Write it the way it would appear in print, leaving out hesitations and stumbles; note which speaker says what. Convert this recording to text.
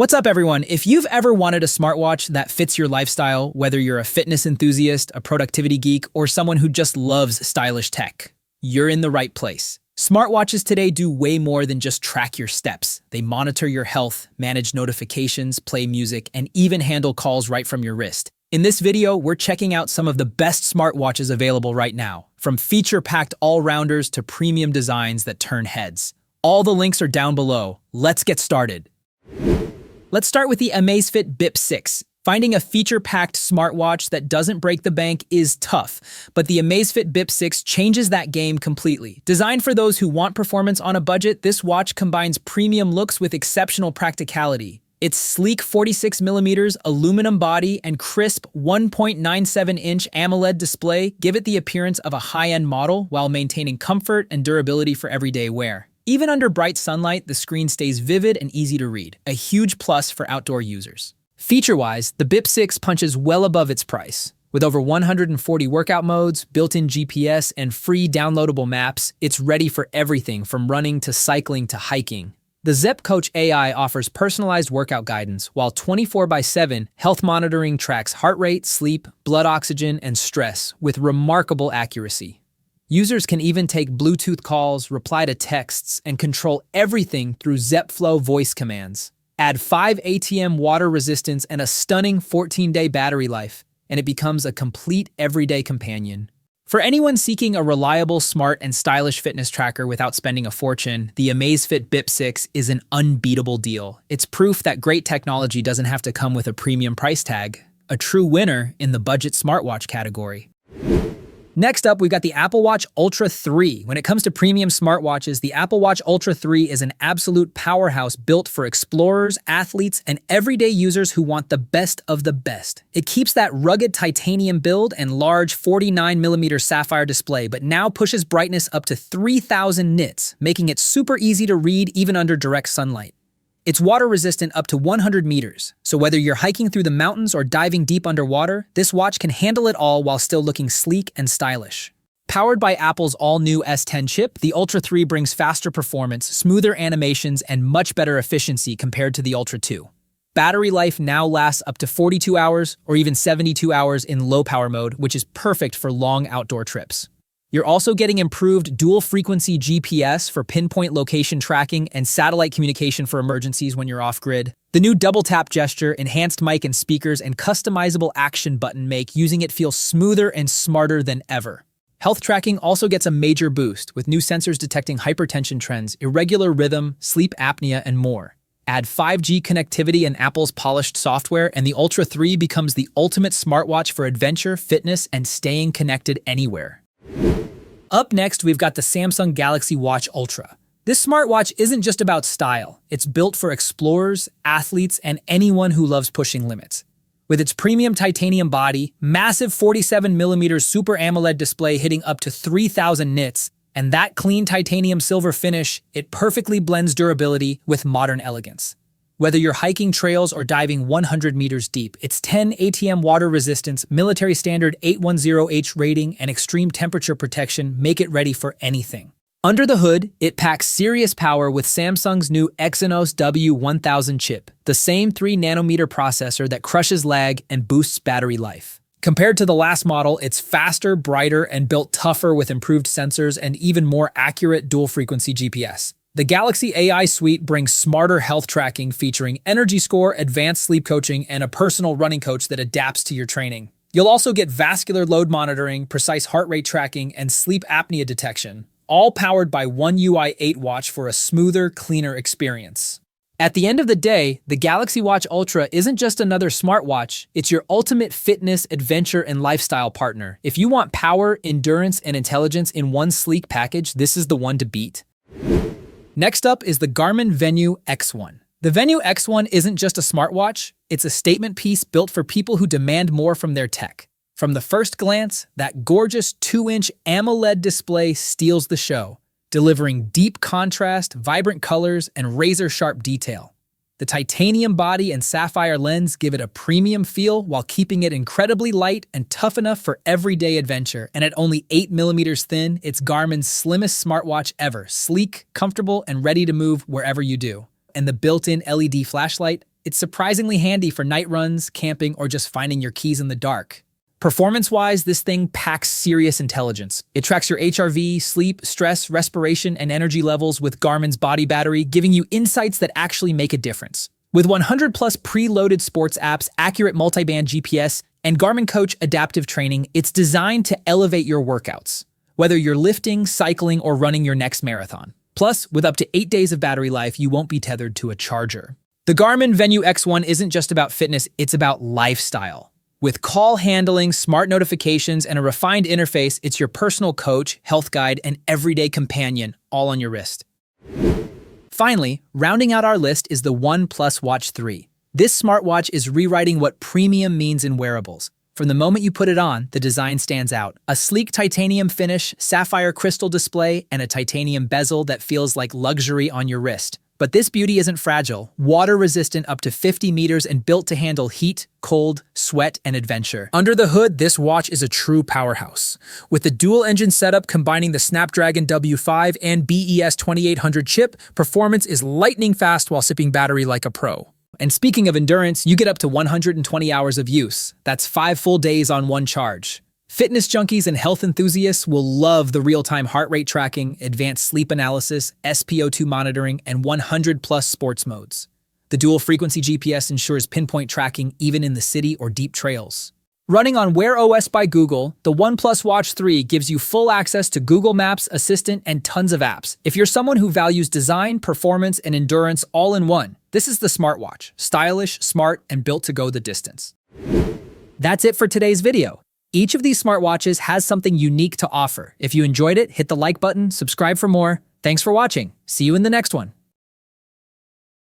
Speaker 1: What's up, everyone? If you've ever wanted a smartwatch that fits your lifestyle, whether you're a fitness enthusiast, a productivity geek, or someone who just loves stylish tech, you're in the right place. Smartwatches today do way more than just track your steps. They monitor your health, manage notifications, play music, and even handle calls right from your wrist. In this video, we're checking out some of the best smartwatches available right now, from feature-packed all-rounders to premium designs that turn heads. All the links are down below. Let's get started. Let's start with the Amazfit Bip 6. Finding a feature-packed smartwatch that doesn't break the bank is tough, but the Amazfit Bip 6 changes that game completely. Designed for those who want performance on a budget, this watch combines premium looks with exceptional practicality. Its sleek 46mm aluminum body and crisp 1.97-inch AMOLED display give it the appearance of a high-end model while maintaining comfort and durability for everyday wear. Even under bright sunlight, the screen stays vivid and easy to read, a huge plus for outdoor users. Feature-wise, the Bip 6 punches well above its price. With over 140 workout modes, built-in GPS, and free downloadable maps, it's ready for everything from running to cycling to hiking. The Zepp Coach AI offers personalized workout guidance, while 24/7 health monitoring tracks heart rate, sleep, blood oxygen, and stress with remarkable accuracy. Users can even take Bluetooth calls, reply to texts, and control everything through Zepp Flow voice commands. Add 5 ATM water resistance and a stunning 14-day battery life, and it becomes a complete everyday companion. For anyone seeking a reliable, smart, and stylish fitness tracker without spending a fortune, the Amazfit Bip 6 is an unbeatable deal. It's proof that great technology doesn't have to come with a premium price tag. A true winner in the budget smartwatch category. Next up, we've got the Apple Watch Ultra 3. When it comes to premium smartwatches, the Apple Watch Ultra 3 is an absolute powerhouse built for explorers, athletes, and everyday users who want the best of the best. It keeps that rugged titanium build and large 49mm sapphire display, but now pushes brightness up to 3000 nits, making it super easy to read even under direct sunlight. It's water-resistant up to 100 meters, so whether you're hiking through the mountains or diving deep underwater, this watch can handle it all while still looking sleek and stylish. Powered by Apple's all-new S10 chip, the Ultra 3 brings faster performance, smoother animations, and much better efficiency compared to the Ultra 2. Battery life now lasts up to 42 hours or even 72 hours in low-power mode, which is perfect for long outdoor trips. You're also getting improved dual-frequency GPS for pinpoint location tracking and satellite communication for emergencies when you're off-grid. The new double-tap gesture, enhanced mic and speakers, and customizable action button make using it feel smoother and smarter than ever. Health tracking also gets a major boost, with new sensors detecting hypertension trends, irregular rhythm, sleep apnea, and more. Add 5G connectivity and Apple's polished software, and the Ultra 3 becomes the ultimate smartwatch for adventure, fitness, and staying connected anywhere. Up next, we've got the Samsung Galaxy Watch Ultra. This smartwatch isn't just about style. It's built for explorers, athletes, and anyone who loves pushing limits. With its premium titanium body, massive 47mm Super AMOLED display hitting up to 3000 nits, and that clean titanium silver finish, it perfectly blends durability with modern elegance. Whether you're hiking trails or diving 100 meters deep, its 10 ATM water resistance, military standard 810H rating, and extreme temperature protection make it ready for anything. Under the hood, it packs serious power with Samsung's new Exynos W1000 chip, the same 3nm processor that crushes lag and boosts battery life. Compared to the last model, it's faster, brighter, and built tougher with improved sensors and even more accurate dual-frequency GPS. The Galaxy AI Suite brings smarter health tracking featuring Energy Score, advanced sleep coaching, and a personal running coach that adapts to your training. You'll also get vascular load monitoring, precise heart rate tracking, and sleep apnea detection, all powered by One UI 8 Watch for a smoother, cleaner experience. At the end of the day, the Galaxy Watch Ultra isn't just another smartwatch, it's your ultimate fitness, adventure, and lifestyle partner. If you want power, endurance, and intelligence in one sleek package, this is the one to beat. Next up is the Garmin Venu X1. The Venu X1 isn't just a smartwatch, it's a statement piece built for people who demand more from their tech. From the first glance, that gorgeous 2-inch AMOLED display steals the show, delivering deep contrast, vibrant colors, and razor-sharp detail. The titanium body and sapphire lens give it a premium feel while keeping it incredibly light and tough enough for everyday adventure. And at only 8mm thin, it's Garmin's slimmest smartwatch ever, sleek, comfortable, and ready to move wherever you do. And the built-in LED flashlight, It's surprisingly handy for night runs, camping, or just finding your keys in the dark. Performance-wise, this thing packs serious intelligence. It tracks your HRV, sleep, stress, respiration, and energy levels with Garmin's body battery, giving you insights that actually make a difference. With 100-plus preloaded sports apps, accurate multiband GPS, and Garmin Coach adaptive training, it's designed to elevate your workouts, whether you're lifting, cycling, or running your next marathon. Plus, with up to 8 days of battery life, you won't be tethered to a charger. The Garmin Venu X1 isn't just about fitness, it's about lifestyle. With call handling, smart notifications, and a refined interface, it's your personal coach, health guide, and everyday companion, all on your wrist. Finally, rounding out our list is the OnePlus Watch 3. This smartwatch is rewriting what premium means in wearables. From the moment you put it on, the design stands out. A sleek titanium finish, sapphire crystal display, and a titanium bezel that feels like luxury on your wrist. But this beauty isn't fragile, water-resistant up to 50 meters and built to handle heat, cold, sweat, and adventure. Under the hood, this watch is a true powerhouse. With the dual-engine setup combining the Snapdragon W5 and BES 2800 chip, performance is lightning fast while sipping battery like a pro. And speaking of endurance, you get up to 120 hours of use. That's 5 full days on one charge. Fitness junkies and health enthusiasts will love the real-time heart rate tracking, advanced sleep analysis, SpO2 monitoring, and 100-plus sports modes. The dual-frequency GPS ensures pinpoint tracking even in the city or deep trails. Running on Wear OS by Google, the OnePlus Watch 3 gives you full access to Google Maps, Assistant, and tons of apps. If you're someone who values design, performance, and endurance all in one, this is the smartwatch. Stylish, smart, and built to go the distance. That's it for today's video. Each of these smartwatches has something unique to offer. If you enjoyed it, hit the like button, subscribe for more. Thanks for watching. See you in the next one.